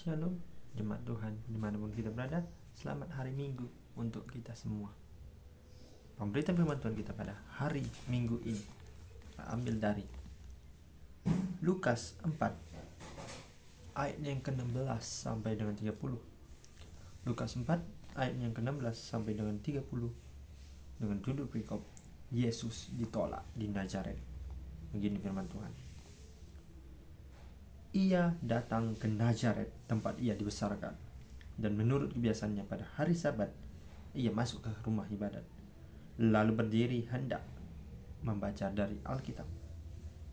Shalom, jemaat Tuhan, dimanapun kita berada, selamat hari Minggu untuk kita semua. Pemberitaan firman Tuhan kita pada hari Minggu ini ambil dari Lukas 4 ayat yang ke-16 sampai dengan 30. Lukas 4 ayat yang ke-16 sampai dengan 30 dengan judul perikop Yesus ditolak di Nazaret. Begini firman Tuhan. Ia datang ke Nazaret, tempat ia dibesarkan, dan menurut kebiasaannya pada hari Sabat ia masuk ke rumah ibadat, lalu berdiri hendak membaca dari Alkitab.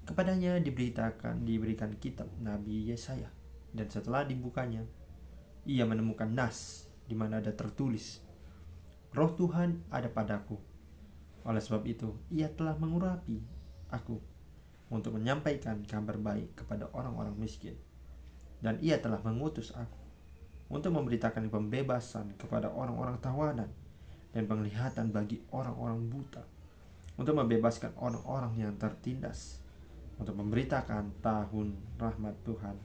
Kepadanya diberikan kitab Nabi Yesaya, dan setelah dibukanya ia menemukan nas di mana ada tertulis, Roh Tuhan ada padaku, oleh sebab itu ia telah mengurapi aku untuk menyampaikan kabar baik kepada orang-orang miskin, dan ia telah mengutus aku untuk memberitakan pembebasan kepada orang-orang tawanan dan penglihatan bagi orang-orang buta, untuk membebaskan orang-orang yang tertindas, untuk memberitakan tahun rahmat Tuhan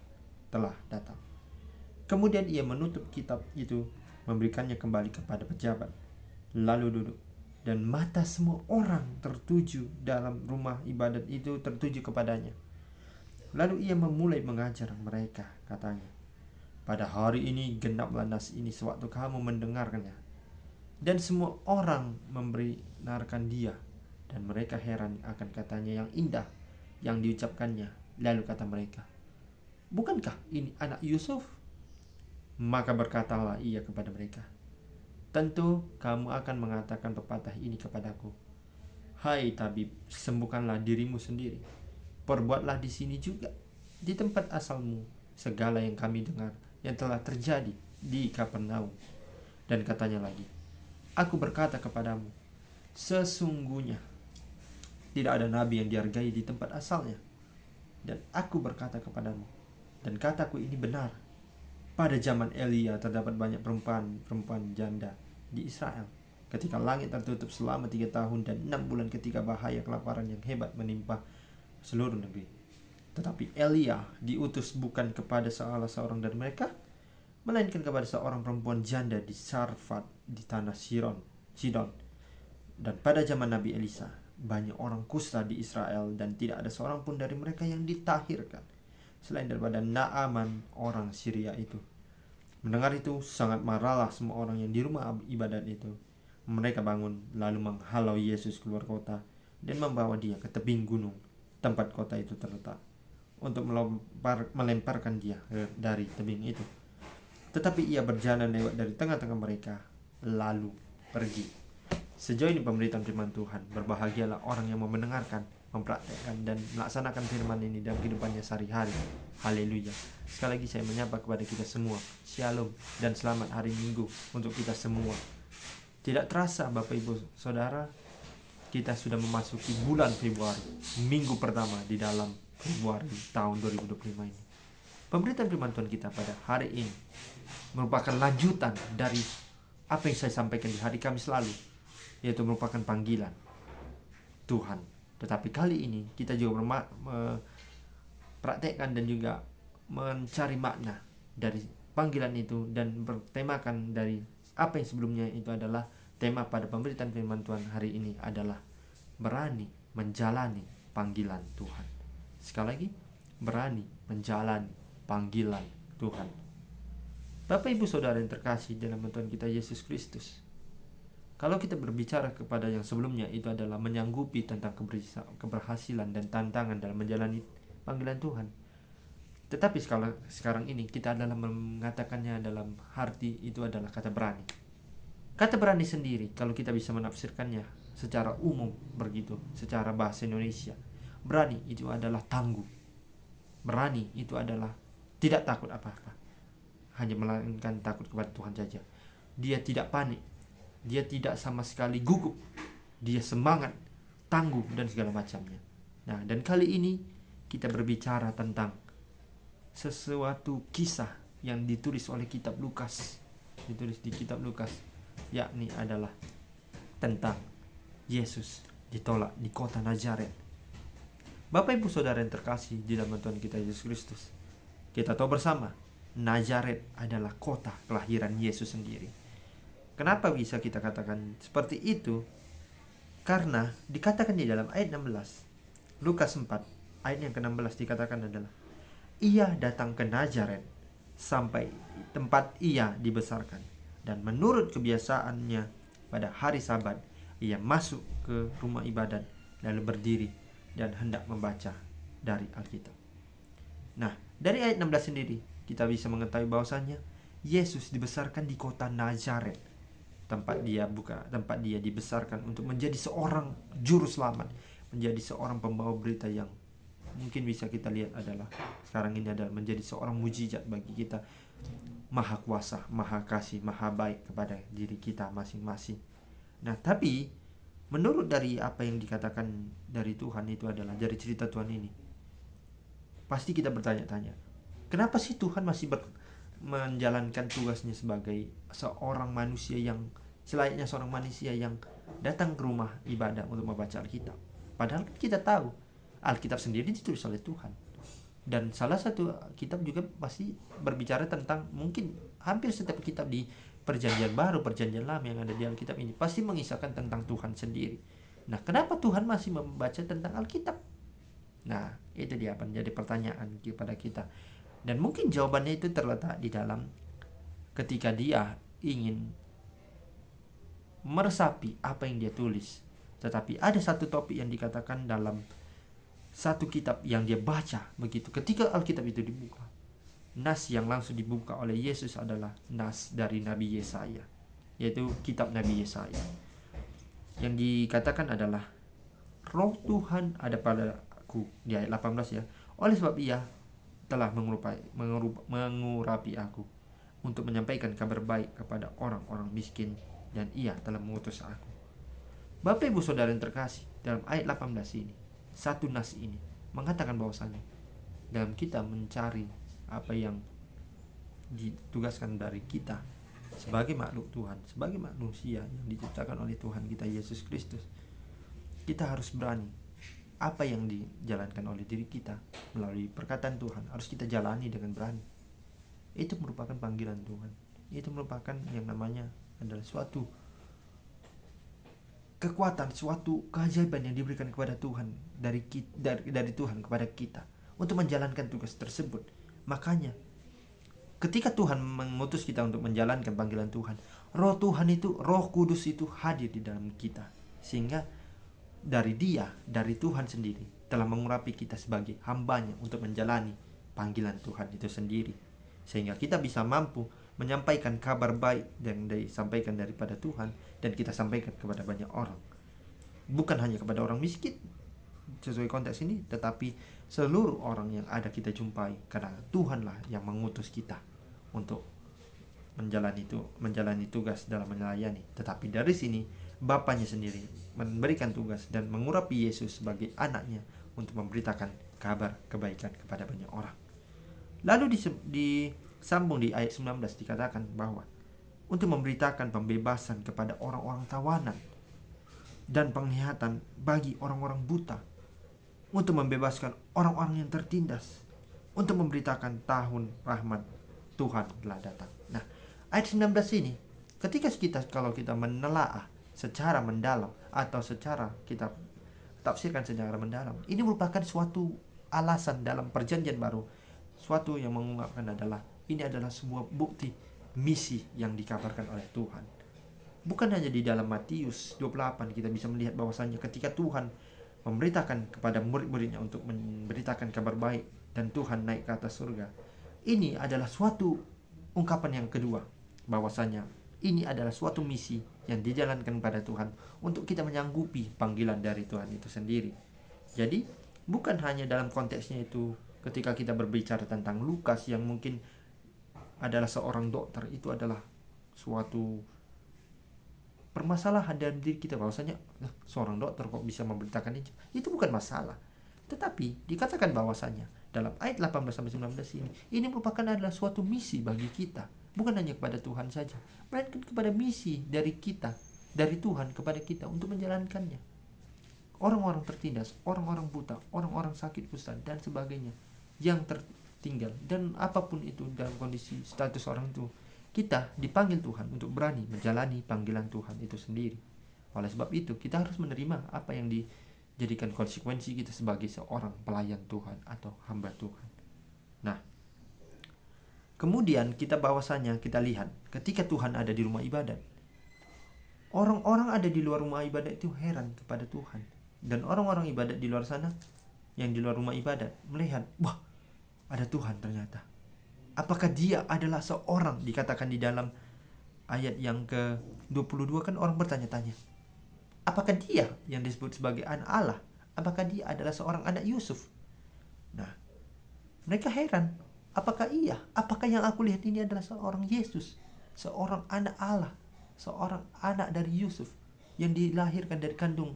telah datang. Kemudian ia menutup kitab itu, memberikannya kembali kepada pejabat, lalu duduk. Dan mata semua orang tertuju dalam rumah ibadat itu tertuju kepadanya. Lalu ia memulai mengajar mereka, katanya, pada hari ini genaplah nas ini sewaktu kamu mendengarkannya. Dan semua orang membenarkan dia, dan mereka heran akan katanya yang indah yang diucapkannya. Lalu kata mereka, bukankah ini anak Yusuf? Maka berkatalah ia kepada mereka, tentu kamu akan mengatakan pepatah ini kepadaku, hai tabib, sembuhkanlah dirimu sendiri. Perbuatlah di sini juga, di tempat asalmu, segala yang kami dengar yang telah terjadi di Kapernaum. Dan katanya lagi, aku berkata kepadamu, sesungguhnya tidak ada nabi yang dihargai di tempat asalnya. Dan aku berkata kepadamu, dan kataku ini benar, pada zaman Elia terdapat banyak perempuan janda di Israel, ketika langit tertutup selama 3 tahun dan 6 bulan ketika bahaya kelaparan yang hebat menimpa seluruh negeri. Tetapi Elia diutus bukan kepada salah seorang dari mereka, melainkan kepada seorang perempuan janda di Sarfat di tanah Sidon. Dan pada zaman Nabi Elisa, banyak orang kusta di Israel, dan tidak ada seorang pun dari mereka yang ditahirkan, selain daripada Naaman orang Syria itu. Mendengar itu sangat marahlah semua orang yang di rumah ibadat itu. Mereka bangun lalu menghalau Yesus keluar kota dan membawa dia ke tebing gunung tempat kota itu terletak, untuk melemparkan dia dari tebing itu. Tetapi ia berjalan lewat dari tengah-tengah mereka lalu pergi. Sejauh ini pemberitaan firman Tuhan. Berbahagialah orang yang mau mendengarkan, mempraktekkan dan melaksanakan firman ini dalam kehidupannya sehari-hari. Haleluya. Sekali lagi saya menyapa kepada kita semua, Shalom dan selamat hari Minggu untuk kita semua. Tidak terasa Bapak Ibu Saudara, kita sudah memasuki bulan Februari, minggu pertama di dalam Februari tahun 2025 ini. Pemberitaan firman Tuhan kita pada hari ini merupakan lanjutan dari apa yang saya sampaikan di hari Kamis lalu, yaitu merupakan panggilan Tuhan. Tetapi kali ini kita juga mempraktekkan dan juga mencari makna dari panggilan itu, dan bertemakan dari apa yang sebelumnya itu adalah tema pada pemberitaan firman Tuhan hari ini adalah berani menjalani panggilan Tuhan. Sekali lagi, berani menjalani panggilan Tuhan. Bapak Ibu Saudara yang terkasih dalam Tuhan kita Yesus Kristus, kalau kita berbicara kepada yang sebelumnya itu adalah menyanggupi tentang keberhasilan dan tantangan dalam menjalani panggilan Tuhan. Tetapi sekarang ini kita adalah mengatakannya dalam arti itu adalah kata berani. Kata berani sendiri, kalau kita bisa menafsirkannya secara umum begitu, secara bahasa Indonesia, berani itu adalah tangguh. Berani itu adalah tidak takut apa-apa, hanya melainkan takut kepada Tuhan saja. Dia tidak panik, dia tidak sama sekali gugup, dia semangat, tangguh dan segala macamnya. Nah, dan kali ini kita berbicara tentang sesuatu kisah yang ditulis oleh kitab Lukas, ditulis di kitab Lukas, yakni adalah tentang Yesus ditolak di kota Nazaret. Bapak Ibu Saudara yang terkasih di dalam Tuhan kita Yesus Kristus, kita tahu bersama Nazaret adalah kota kelahiran Yesus sendiri. Kenapa bisa kita katakan seperti itu? Karena dikatakan di dalam ayat 16 Lukas 4 ayat yang ke-16 dikatakan adalah, ia datang ke Nazaret sampai tempat ia dibesarkan, dan menurut kebiasaannya pada hari Sabat ia masuk ke rumah ibadat lalu berdiri dan hendak membaca dari Alkitab. Nah, dari ayat 16 sendiri kita bisa mengetahui bahwasannya Yesus dibesarkan di kota Nazaret, tempat dia dibesarkan untuk menjadi seorang juru selamat, menjadi seorang pembawa berita yang mungkin bisa kita lihat adalah sekarang ini adalah menjadi seorang mujizat bagi kita, maha kuasa, maha kasih, maha baik kepada diri kita masing-masing. Nah, tapi menurut dari apa yang dikatakan dari Tuhan itu adalah dari cerita Tuhan ini, pasti kita bertanya-tanya, kenapa sih Tuhan masih menjalankan tugasnya sebagai seorang manusia yang selayaknya seorang manusia yang datang ke rumah ibadah untuk membaca Alkitab? Padahal kita tahu Alkitab sendiri ditulis oleh Tuhan. Dan salah satu kitab juga pasti berbicara tentang, mungkin hampir setiap kitab di Perjanjian Baru, Perjanjian Lama yang ada di Alkitab ini pasti mengisahkan tentang Tuhan sendiri. Nah, kenapa Tuhan masih membaca tentang Alkitab? Nah, itu dia menjadi pertanyaan kepada kita. Dan mungkin jawabannya itu terletak di dalam ketika dia ingin meresapi apa yang dia tulis. Tetapi ada satu topik yang dikatakan dalam satu kitab yang dia baca begitu. Ketika Alkitab itu dibuka, nas yang langsung dibuka oleh Yesus adalah nas dari Nabi Yesaya, yaitu kitab Nabi Yesaya. Yang dikatakan adalah, Roh Tuhan ada padaku, di ayat 18 ya. Oleh sebab ia telah mengurapi aku untuk menyampaikan kabar baik kepada orang-orang miskin, dan ia telah mengutus aku. Bapak Ibu Saudara yang terkasih, dalam ayat 18 ini, satu nas ini mengatakan bahwasannya dalam kita mencari apa yang ditugaskan dari kita sebagai makhluk Tuhan, sebagai manusia yang diciptakan oleh Tuhan kita Yesus Kristus, kita harus berani. Apa yang dijalankan oleh diri kita melalui perkataan Tuhan harus kita jalani dengan berani. Itu merupakan panggilan Tuhan. Itu merupakan yang namanya adalah suatu kekuatan, suatu keajaiban yang diberikan kepada Tuhan dari Tuhan kepada kita untuk menjalankan tugas tersebut. Makanya ketika Tuhan mengutus kita untuk menjalankan panggilan Tuhan, Roh Tuhan itu, Roh Kudus itu hadir di dalam kita, sehingga dari Tuhan sendiri telah mengurapi kita sebagai hambanya untuk menjalani panggilan Tuhan itu sendiri, sehingga kita bisa mampu menyampaikan kabar baik yang disampaikan daripada Tuhan, dan kita sampaikan kepada banyak orang, bukan hanya kepada orang miskin sesuai konteks ini, tetapi seluruh orang yang ada kita jumpai, karena Tuhanlah yang mengutus kita untuk menjalani tugas dalam melayani. Tetapi dari sini Bapaknya sendiri memberikan tugas dan mengurapi Yesus sebagai anaknya untuk memberitakan kabar kebaikan kepada banyak orang. Lalu disambung di ayat 19 dikatakan bahwa untuk memberitakan pembebasan kepada orang-orang tawanan dan penglihatan bagi orang-orang buta, untuk membebaskan orang-orang yang tertindas, untuk memberitakan tahun rahmat Tuhan telah datang. Nah, ayat 19 ini kalau kita menelaah secara mendalam atau secara kita tafsirkan secara mendalam, ini merupakan suatu alasan dalam Perjanjian Baru, suatu yang mengungkapkan adalah ini adalah sebuah bukti misi yang dikabarkan oleh Tuhan. Bukan hanya di dalam Matius 28 kita bisa melihat bahwasannya ketika Tuhan memberitakan kepada murid-muridnya untuk memberitakan kabar baik dan Tuhan naik ke atas surga, ini adalah suatu ungkapan yang kedua bahwasanya ini adalah suatu misi yang dijalankan pada Tuhan untuk kita menyanggupi panggilan dari Tuhan itu sendiri. Jadi bukan hanya dalam konteksnya itu ketika kita berbicara tentang Lukas yang mungkin adalah seorang dokter, itu adalah suatu permasalahan dalam diri kita bahwasanya seorang dokter kok bisa memberitakan itu bukan masalah. Tetapi dikatakan bahwasanya dalam ayat 18-19 ini merupakan adalah suatu misi bagi kita, bukan hanya kepada Tuhan saja, melainkan kepada misi dari kita, dari Tuhan kepada kita untuk menjalankannya. Orang-orang tertindas, orang-orang buta, orang-orang sakit kusta dan sebagainya yang tinggal. Dan apapun itu dalam kondisi status orang itu, kita dipanggil Tuhan untuk berani menjalani panggilan Tuhan itu sendiri. Oleh sebab itu kita harus menerima apa yang dijadikan konsekuensi kita sebagai seorang pelayan Tuhan atau hamba Tuhan. Nah, kemudian kita lihat ketika Tuhan ada di rumah ibadat, orang-orang ada di luar rumah ibadat itu heran kepada Tuhan. Dan orang-orang ibadat di luar sana, yang di luar rumah ibadat, melihat, wah, ada Tuhan ternyata. Apakah dia adalah seorang, dikatakan di dalam ayat yang ke-22 kan orang bertanya-tanya, apakah dia yang disebut sebagai anak Allah? Apakah dia adalah seorang anak Yusuf? Nah, mereka heran, apakah yang aku lihat ini adalah seorang Yesus, seorang anak Allah, seorang anak dari Yusuf yang dilahirkan dari kandung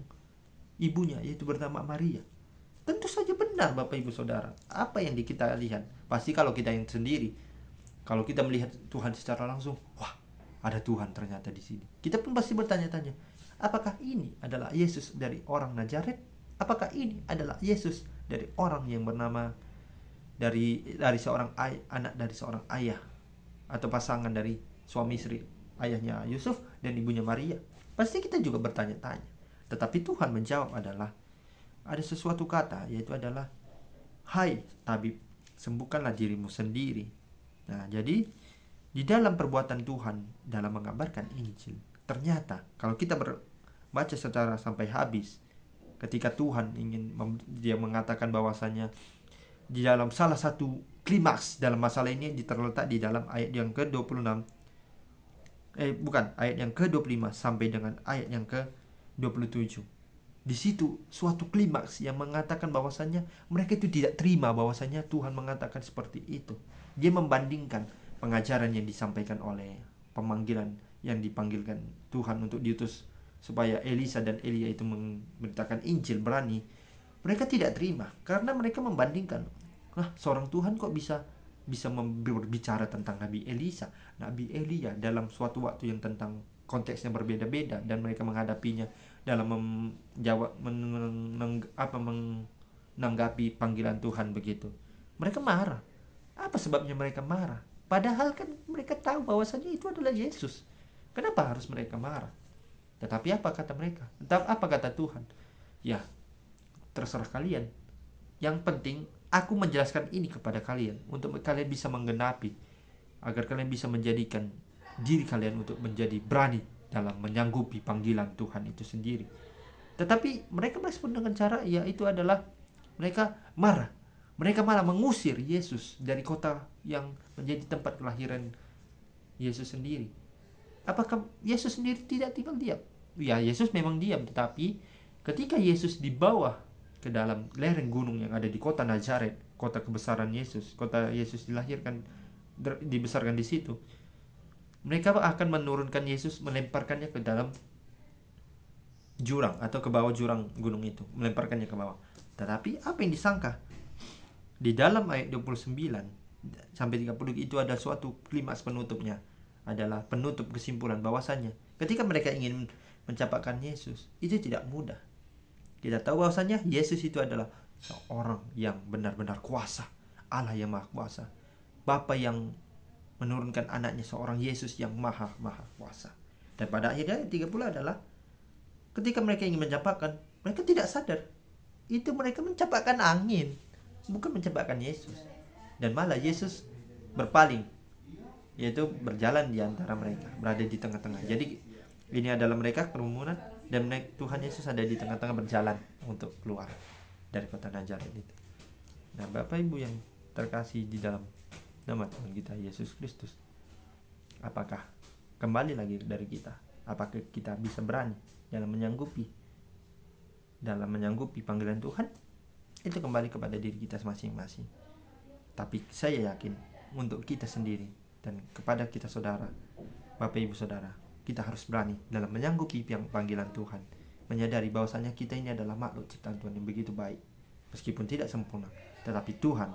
ibunya, yaitu bernama Maria. Tentu saja benar Bapak Ibu Saudara. Apa yang kita lihat, pasti kalau kita yang sendiri, kalau kita melihat Tuhan secara langsung, wah, ada Tuhan ternyata di sini. Kita pun pasti bertanya-tanya, apakah ini adalah Yesus dari orang Nazaret? Apakah ini adalah Yesus dari orang yang bernama dari seorang anak dari seorang ayah, atau pasangan dari suami istri, ayahnya Yusuf dan ibunya Maria? Pasti kita juga bertanya-tanya. Tetapi Tuhan menjawab adalah, ada sesuatu kata, yaitu adalah, hai tabib, sembuhkanlah dirimu sendiri. Nah, jadi di dalam perbuatan Tuhan dalam mengabarkan Injil, ternyata kalau kita baca secara sampai habis, ketika Tuhan dia mengatakan bahwasanya di dalam salah satu klimaks dalam masalah ini terletak di dalam ayat yang ke-26, ayat yang ke-25 sampai dengan ayat yang ke-27. Di situ suatu klimaks yang mengatakan bahwasannya mereka itu tidak terima bahwasannya Tuhan mengatakan seperti itu. Dia membandingkan pengajaran yang disampaikan oleh pemanggilan yang dipanggilkan Tuhan untuk diutus supaya Elisa dan Elia itu memberitakan Injil berani. Mereka tidak terima karena mereka membandingkan, seorang Tuhan kok bisa berbicara tentang Nabi Elisa, Nabi Elia dalam suatu waktu yang tentang konteksnya berbeda-beda, dan mereka menghadapinya dalam menanggapi panggilan Tuhan begitu. Mereka marah. Apa sebabnya mereka marah? Padahal kan mereka tahu bahwasanya itu adalah Yesus. Kenapa harus mereka marah? Tetapi apa kata mereka? Apa kata Tuhan? Ya, terserah kalian. Yang penting aku menjelaskan ini kepada kalian untuk kalian bisa menggenapi, agar kalian bisa menjadikan diri kalian untuk menjadi berani dalam menyanggupi panggilan Tuhan itu sendiri. Tetapi mereka merespon dengan cara, yaitu adalah mereka marah. Mereka malah mengusir Yesus dari kota yang menjadi tempat kelahiran Yesus sendiri. Apakah Yesus sendiri tidak tinggal diam? Ya, Yesus memang diam, tetapi ketika Yesus dibawa ke dalam lereng gunung yang ada di kota Nazaret, kota kebesaran Yesus, kota Yesus dilahirkan, dibesarkan di situ, mereka akan menurunkan Yesus, melemparkannya ke dalam jurang atau ke bawah jurang gunung itu, melemparkannya ke bawah. Tetapi apa yang disangka? Di dalam ayat 29 sampai 30 itu ada suatu klimaks penutupnya, adalah penutup kesimpulan bahwasannya ketika mereka ingin mencapai Yesus, itu tidak mudah. Kita tahu bahwasanya Yesus itu adalah seorang yang benar-benar kuasa, Allah yang maha kuasa, Bapa yang menurunkan anaknya, seorang Yesus yang maha kuasa. Dan pada akhirnya 30 adalah ketika mereka ingin mencapakan, mereka tidak sadar itu mereka mencapakan angin, bukan mencapakan Yesus. Dan malah Yesus berpaling, yaitu berjalan di antara mereka, berada di tengah-tengah. Jadi ini adalah mereka kerumunan, dan Tuhan Yesus ada di tengah-tengah berjalan untuk keluar dari kota Nazaret itu. Nah, Bapak Ibu yang terkasih di dalam nama Tuhan kita Yesus Kristus, apakah kembali lagi dari kita, apakah kita bisa berani dalam menyanggupi panggilan Tuhan? Itu kembali kepada diri kita masing-masing. Tapi saya yakin untuk kita sendiri dan kepada kita saudara, Bapak Ibu Saudara, kita harus berani dalam menyanggupi panggilan Tuhan, menyadari bahwasanya kita ini adalah makhluk ciptaan Tuhan yang begitu baik, meskipun tidak sempurna, tetapi Tuhan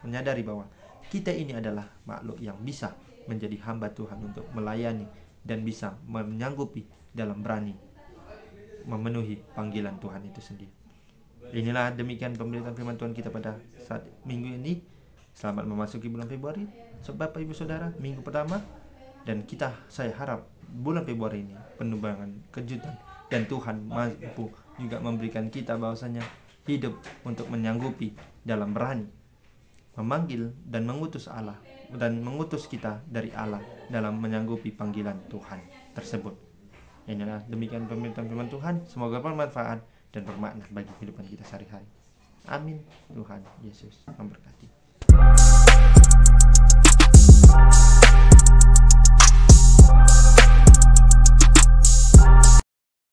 menyadari bahwa kita ini adalah makhluk yang bisa menjadi hamba Tuhan untuk melayani dan bisa menyanggupi dalam berani memenuhi panggilan Tuhan itu sendiri. Inilah demikian pemberitaan firman Tuhan kita pada saat minggu ini. Selamat memasuki bulan Februari, Bapak Ibu Saudara, minggu pertama. Dan saya harap bulan Februari ini penuh dengan kejutan, dan Tuhan mampu juga memberikan kita bahwasanya hidup untuk menyanggupi dalam berani memanggil dan mengutus Allah dan mengutus kita dari Allah dalam menyanggupi panggilan Tuhan tersebut. Inilah demikian pemberitaan firman Tuhan, semoga bermanfaat dan bermakna bagi kehidupan kita sehari-hari. Amin. Tuhan Yesus memberkati.